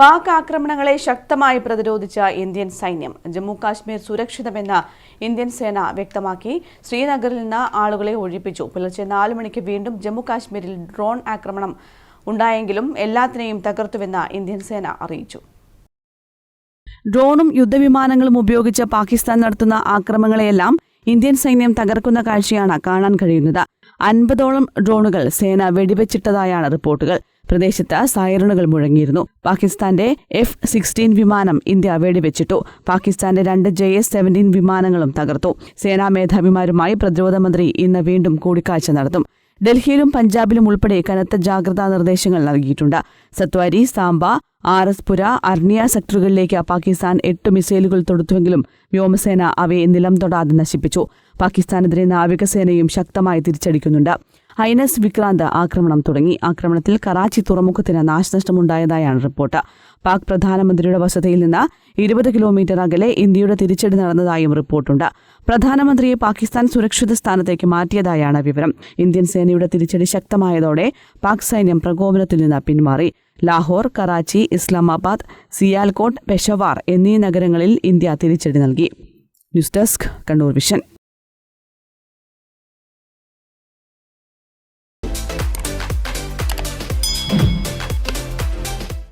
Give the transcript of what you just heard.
പാക് ആക്രമണങ്ങളെ ശക്തമായി പ്രതിരോധിച്ച ഇന്ത്യൻ സൈന്യം ജമ്മു കാശ്മീർ സുരക്ഷിതമെന്ന് ഇന്ത്യൻ സേന വ്യക്തമാക്കി. ശ്രീനഗറിൽ നിന്ന് ആളുകളെ ഒഴിപ്പിച്ചു. പുലർച്ചെ 4 മണിക്ക് വീണ്ടും ജമ്മു കാശ്മീരിൽ ഡ്രോൺ ആക്രമണം ഉണ്ടായെങ്കിലും എല്ലാത്തിനെയും തകർത്തുവെന്ന് ഇന്ത്യൻ സേന അറിയിച്ചു. ഡ്രോണും യുദ്ധവിമാനങ്ങളും ഉപയോഗിച്ച് പാകിസ്ഥാൻ നടത്തുന്ന ആക്രമണങ്ങളെയെല്ലാം ഇന്ത്യൻ സൈന്യം തകർക്കുന്ന കാഴ്ചയാണ് കാണാൻ കഴിയുന്നത്. 50ഓളം ഡ്രോണുകൾ സേന വെടിവെച്ചിട്ടതായാണ് റിപ്പോർട്ടുകൾ. പ്രദേശത്ത് സൈറണുകൾ മുഴങ്ങിയിരുന്നു. പാകിസ്ഥാന്റെ F-16 വിമാനം ഇന്ത്യ വെടിവെച്ചിട്ടു. പാകിസ്ഥാന്റെ 2 JS-17 വിമാനങ്ങളും തകർത്തു. സേനാ മേധാവിമാരുമായി പ്രതിരോധ മന്ത്രി ഇന്ന് വീണ്ടും കൂടിക്കാഴ്ച നടത്തും. ഡൽഹിയിലും പഞ്ചാബിലും ഉൾപ്പെടെ കനത്ത ജാഗ്രതാ നിർദ്ദേശങ്ങൾ നൽകിയിട്ടുണ്ട്. സത്വാരി, സാംബ, ആർഎസ്പുര, അർണിയ സെക്ടറുകളിലേക്ക് പാകിസ്ഥാൻ 8 മിസൈലുകൾ തൊടുത്തുവെങ്കിലും വ്യോമസേന അവയെ നിലം തൊടാതെ നശിപ്പിച്ചു. പാകിസ്ഥാനെതിരെ നാവികസേനയും ശക്തമായി തിരിച്ചടിക്കുന്നുണ്ട്. INS വിക്രാന്ത് ആക്രമണം തുടങ്ങി. ആക്രമണത്തിൽ കറാച്ചി തുറമുഖത്തിന് നാശനഷ്ടമുണ്ടായതായാണ് റിപ്പോർട്ട്. പാക് പ്രധാനമന്ത്രിയുടെ വസതിയിൽ നിന്ന് 20 കിലോമീറ്റർ അകലെ ഇന്ത്യയുടെ തിരിച്ചടി നടന്നതായും റിപ്പോർട്ടുണ്ട്. പ്രധാനമന്ത്രിയെ പാകിസ്ഥാൻ സുരക്ഷിത സ്ഥാനത്തേക്ക് മാറ്റിയതായാണ് വിവരം. ഇന്ത്യൻ സേനയുടെ തിരിച്ചടി ശക്തമായതോടെ പാക് സൈന്യം പ്രകോപനത്തിൽ നിന്ന് പിന്മാറി. ലാഹോർ, കറാച്ചി, ഇസ്ലാമാബാദ്, സിയാൽകോട്ട്, പെഷവാർ എന്നീ നഗരങ്ങളിൽ ഇന്ത്യ തിരിച്ചടി നൽകി. News desk, Kannur vision.